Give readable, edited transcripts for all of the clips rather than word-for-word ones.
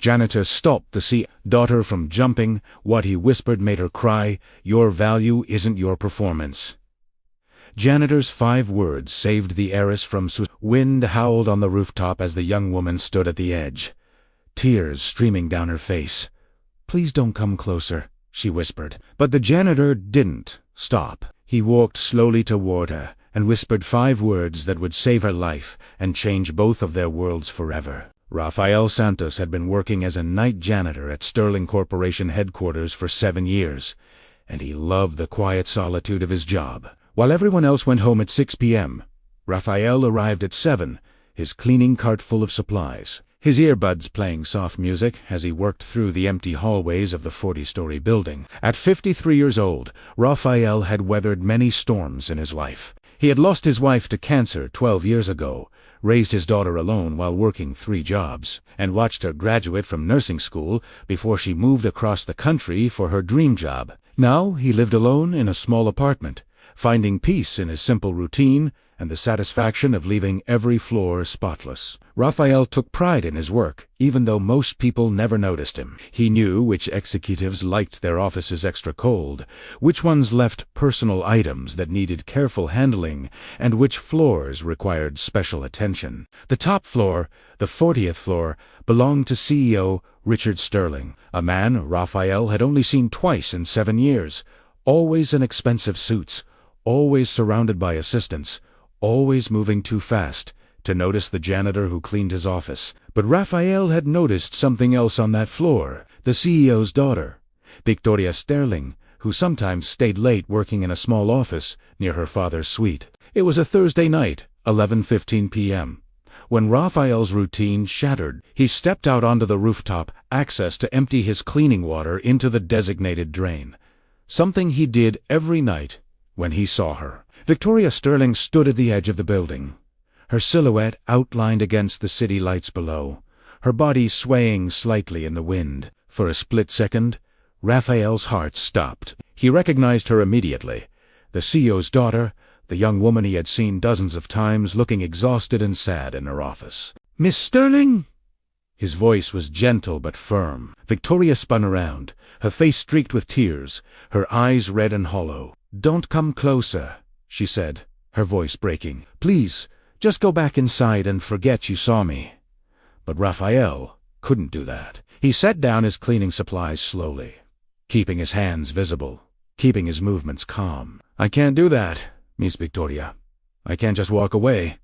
Janitor stopped the daughter from jumping. What he whispered made her cry. Your value isn't your performance. Janitor's 5 words saved the heiress from suicide. Wind howled on the rooftop as the young woman stood at the edge, tears streaming down her face. Please don't come closer, she whispered. But the janitor didn't stop. He walked slowly toward her and whispered 5 words that would save her life and change both of their worlds forever. Rafael Santos had been working as a night janitor at Sterling Corporation headquarters for 7 years, and he loved the quiet solitude of his job. While everyone else went home at 6 p.m., Rafael arrived at 7, his cleaning cart full of supplies, his earbuds playing soft music as he worked through the empty hallways of the 40-story building. At 53 years old, Rafael had weathered many storms in his life. He had lost his wife to cancer 12 years ago, raised his daughter alone while working 3 jobs, and watched her graduate from nursing school before she moved across the country for her dream job. Now he lived alone in a small apartment, finding peace in his simple routine and the satisfaction of leaving every floor spotless. Rafael took pride in his work, even though most people never noticed him. He knew which executives liked their offices extra cold, which ones left personal items that needed careful handling, and which floors required special attention. The top floor, the 40th floor, belonged to CEO Richard Sterling, a man Rafael had only seen twice in 7 years, always in expensive suits, always surrounded by assistants, always moving too fast to notice the janitor who cleaned his office. But Rafael had noticed something else on that floor. The CEO's daughter, Victoria Sterling, who sometimes stayed late working in a small office near her father's suite. It was a Thursday night, 11:15 p.m. When Rafael's routine shattered, he stepped out onto the rooftop, access to empty his cleaning water into the designated drain. Something he did every night when he saw her. Victoria Sterling stood at the edge of the building, her silhouette outlined against the city lights below, her body swaying slightly in the wind. For a split second, Rafael's heart stopped. He recognized her immediately, the CEO's daughter, the young woman he had seen dozens of times looking exhausted and sad in her office. "Miss Sterling?" His voice was gentle but firm. Victoria spun around, her face streaked with tears, her eyes red and hollow. "Don't come closer," she said, her voice breaking. "Please, just go back inside and forget you saw me." But Rafael couldn't do that. He set down his cleaning supplies slowly, keeping his hands visible, keeping his movements calm. "I can't do that, Miss Victoria. I can't just walk away."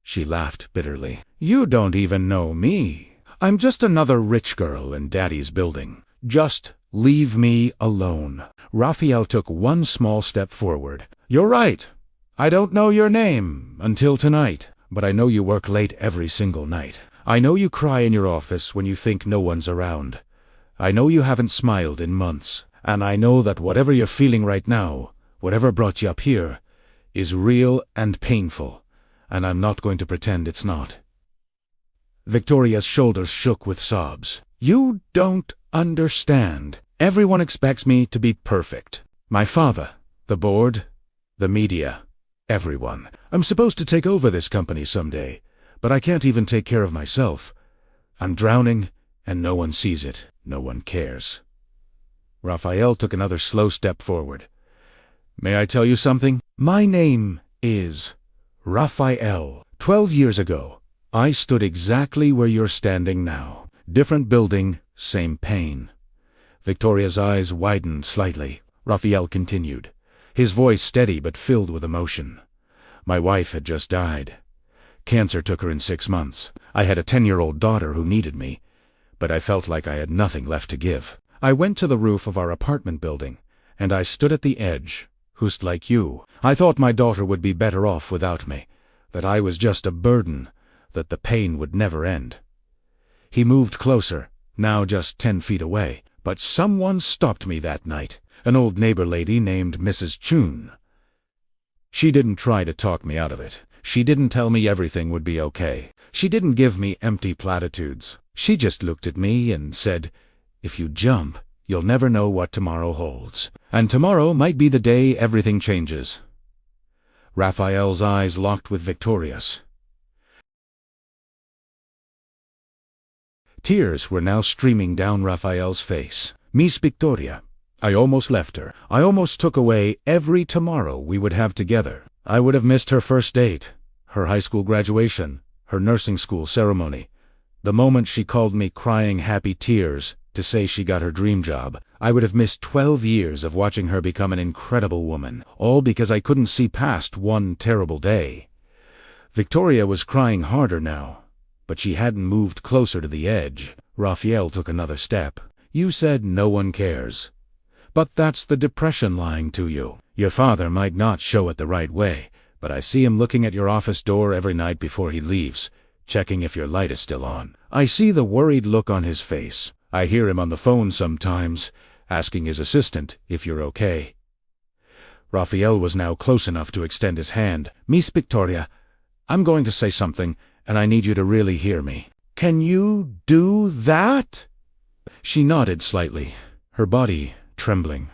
She laughed bitterly. "You don't even know me. I'm just another rich girl in Daddy's building. Just leave me alone." Rafael took one small step forward. "You're right. I don't know your name until tonight, but I know you work late every single night. I know you cry in your office when you think no one's around. I know you haven't smiled in months, and I know that whatever you're feeling right now, whatever brought you up here, is real and painful, and I'm not going to pretend it's not." Victoria's shoulders shook with sobs. "You don't understand. Everyone expects me to be perfect. My father, the board, the media, everyone. I'm supposed to take over this company someday, but I can't even take care of myself. I'm drowning, and no one sees it. No one cares." Rafael took another slow step forward. "May I tell you something? My name is Rafael. 12 years ago, I stood exactly where you're standing now. Different building, same pain." Victoria's eyes widened slightly. Rafael continued, his voice steady but filled with emotion. "My wife had just died. Cancer took her in 6 months. I had a 10-year-old daughter who needed me, but I felt like I had nothing left to give. I went to the roof of our apartment building, and I stood at the edge, just like you. I thought my daughter would be better off without me, that I was just a burden, that the pain would never end." He moved closer, now just 10 feet away. "But someone stopped me that night, an old neighbor lady named Mrs. Chun. She didn't try to talk me out of it. She didn't tell me everything would be okay. She didn't give me empty platitudes. She just looked at me and said, 'If you jump, you'll never know what tomorrow holds. And tomorrow might be the day everything changes.'" Rafael's eyes locked with Victoria's. Tears were now streaming down Rafael's face. Miss Victoria, I almost left her. I almost took away every tomorrow we would have together. I would have missed her first date, her high school graduation, her nursing school ceremony. The moment she called me crying happy tears to say she got her dream job, I would have missed 12 years of watching her become an incredible woman, all because I couldn't see past one terrible day. Victoria was crying harder now, but she hadn't moved closer to the edge. Rafael took another step. You said no one cares. But that's the depression lying to you. Your father might not show it the right way, but I see him looking at your office door every night before he leaves, checking if your light is still on. I see the worried look on his face. I hear him on the phone sometimes, asking his assistant if you're okay. Rafael was now close enough to extend his hand. Miss Victoria, I'm going to say something, and I need you to really hear me. Can you do that? She nodded slightly, her body trembling.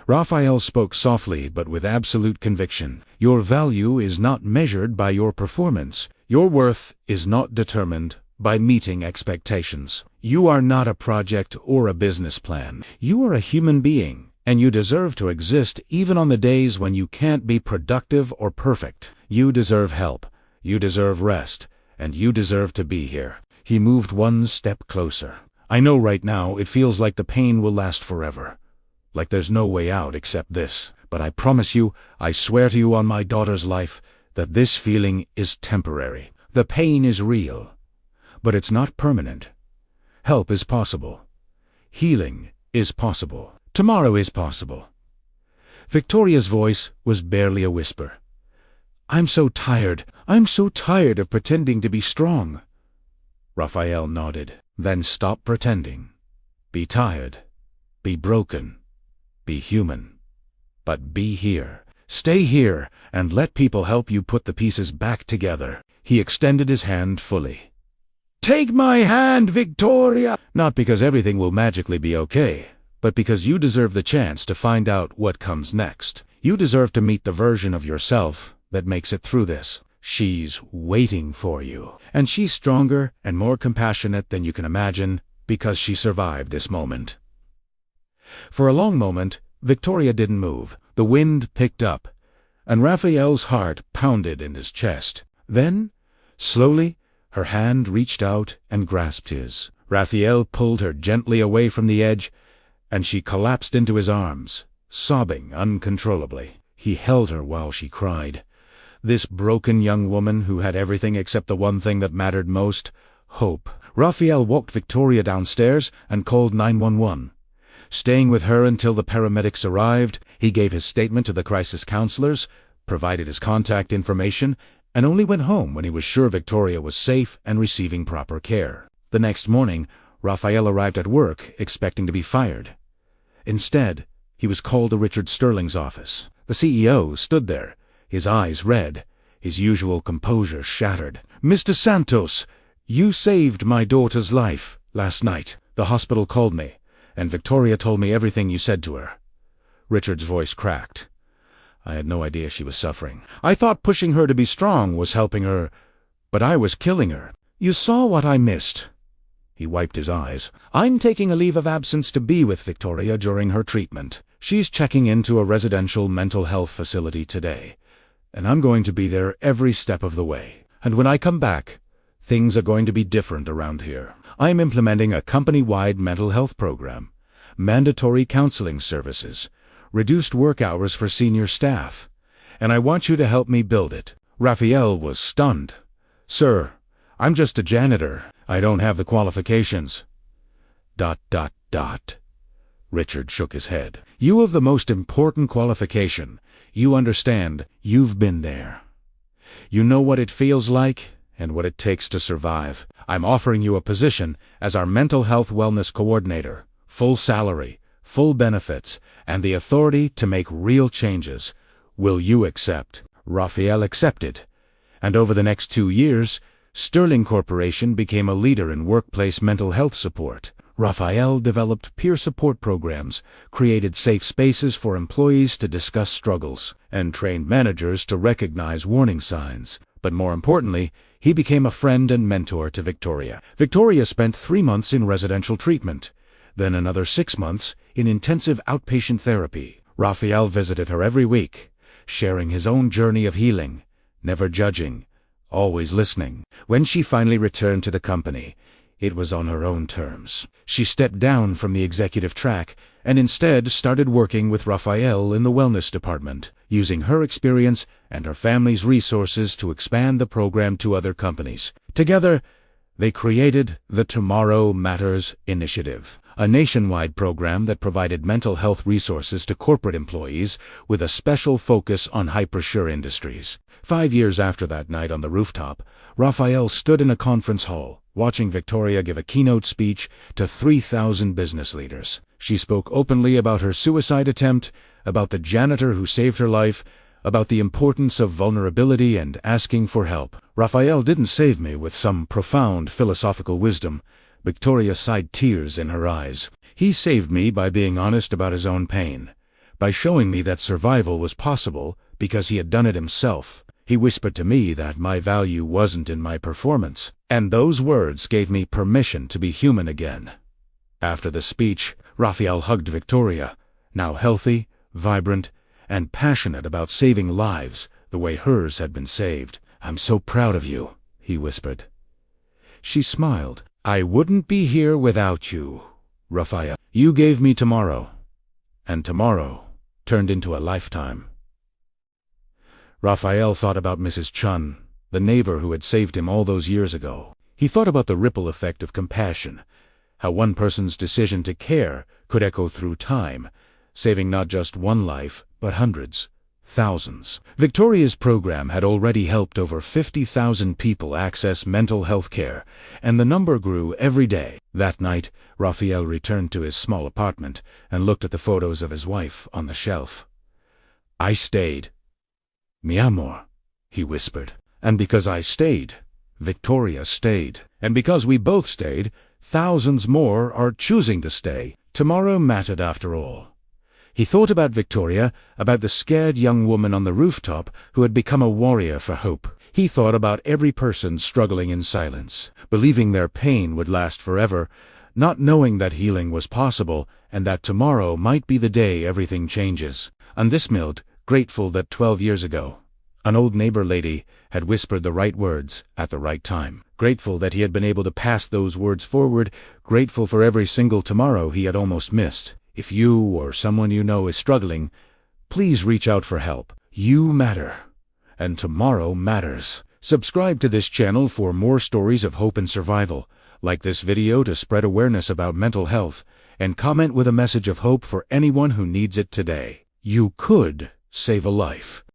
Rafael spoke softly but with absolute conviction. Your value is not measured by your performance. Your worth is not determined by meeting expectations. You are not a project or a business plan. You are a human being, and you deserve to exist even on the days when you can't be productive or perfect. You deserve help, you deserve rest, and you deserve to be here. He moved one step closer. I know right now it feels like the pain will last forever, like there's no way out except this. But I promise you, I swear to you on my daughter's life, that this feeling is temporary. The pain is real, but it's not permanent. Help is possible. Healing is possible. Tomorrow is possible. Victoria's voice was barely a whisper. I'm so tired. I'm so tired of pretending to be strong. Rafael nodded. Then stop pretending. Be tired. Be broken. Be human. But be here. Stay here and let people help you put the pieces back together. He extended his hand fully. Take my hand, Victoria! Not because everything will magically be okay, but because you deserve the chance to find out what comes next. You deserve to meet the version of yourself that makes it through this. She's waiting for you. And she's stronger and more compassionate than you can imagine because she survived this moment. For a long moment, Victoria didn't move. The wind picked up, and Rafael's heart pounded in his chest. Then, slowly, her hand reached out and grasped his. Rafael pulled her gently away from the edge, and she collapsed into his arms, sobbing uncontrollably. He held her while she cried. This broken young woman who had everything except the one thing that mattered most, hope. Rafael walked Victoria downstairs and called 911. Staying with her until the paramedics arrived, he gave his statement to the crisis counselors, provided his contact information, and only went home when he was sure Victoria was safe and receiving proper care. The next morning, Rafael arrived at work expecting to be fired. Instead, he was called to Richard Sterling's office. The CEO stood there, his eyes red, his usual composure shattered. Mr. Santos, you saved my daughter's life last night. The hospital called me, and Victoria told me everything you said to her. Richard's voice cracked. I had no idea she was suffering. I thought pushing her to be strong was helping her, but I was killing her. You saw what I missed. He wiped his eyes. I'm taking a leave of absence to be with Victoria during her treatment. She's checking into a residential mental health facility today, and I'm going to be there every step of the way. And when I come back, things are going to be different around here. I'm implementing a company-wide mental health program, mandatory counseling services, reduced work hours for senior staff, and I want you to help me build it. Rafael was stunned. Sir, I'm just a janitor. I don't have the qualifications. ... Richard shook his head. You have the most important qualification. You understand. You've been there. You know what it feels like and what it takes to survive. I'm offering you a position as our mental health wellness coordinator, full salary, full benefits, and the authority to make real changes. Will you accept? Rafael accepted, and over the next 2 years, Sterling Corporation became a leader in workplace mental health support. Rafael developed peer support programs, created safe spaces for employees to discuss struggles, and trained managers to recognize warning signs. But more importantly, He became a friend and mentor to Victoria. Victoria spent 3 months in residential treatment, then another 6 months in intensive outpatient therapy. Rafael visited her every week, sharing his own journey of healing, never judging, always listening. When she finally returned to the company, it was on her own terms. She stepped down from the executive track and instead started working with Rafael in the wellness department, using her experience and her family's resources to expand the program to other companies. Together, they created the Tomorrow Matters Initiative, a nationwide program that provided mental health resources to corporate employees with a special focus on high-pressure industries. 5 years after that night on the rooftop, Rafael stood in a conference hall, watching Victoria give a keynote speech to 3,000 business leaders. She spoke openly about her suicide attempt, about the janitor who saved her life, about the importance of vulnerability and asking for help. Rafael didn't save me with some profound philosophical wisdom. Victoria sighed, tears in her eyes. He saved me by being honest about his own pain, by showing me that survival was possible because he had done it himself. He whispered to me that my value wasn't in my performance, and those words gave me permission to be human again. After the speech, Rafael hugged Victoria, now healthy, vibrant, and passionate about saving lives the way hers had been saved. "I'm so proud of you," he whispered. She smiled. "I wouldn't be here without you, Rafael. You gave me tomorrow, and tomorrow turned into a lifetime." Rafael thought about Mrs. Chun, the neighbor who had saved him all those years ago. He thought about the ripple effect of compassion, how one person's decision to care could echo through time, saving not just one life, but hundreds, thousands. Victoria's program had already helped over 50,000 people access mental health care, and the number grew every day. That night, Rafael returned to his small apartment and looked at the photos of his wife on the shelf. "I stayed, mi amor," he whispered. "And because I stayed, Victoria stayed. And because we both stayed, thousands more are choosing to stay. Tomorrow mattered after all." He thought about Victoria, about the scared young woman on the rooftop who had become a warrior for hope. He thought about every person struggling in silence, believing their pain would last forever, not knowing that healing was possible and that tomorrow might be the day everything changes. On this note, grateful that 12 years ago, an old neighbor lady had whispered the right words at the right time. Grateful that he had been able to pass those words forward. Grateful for every single tomorrow he had almost missed. If you or someone you know is struggling, please reach out for help. You matter, and tomorrow matters. Subscribe to this channel for more stories of hope and survival. Like this video to spread awareness about mental health, and comment with a message of hope for anyone who needs it today. You could save a life.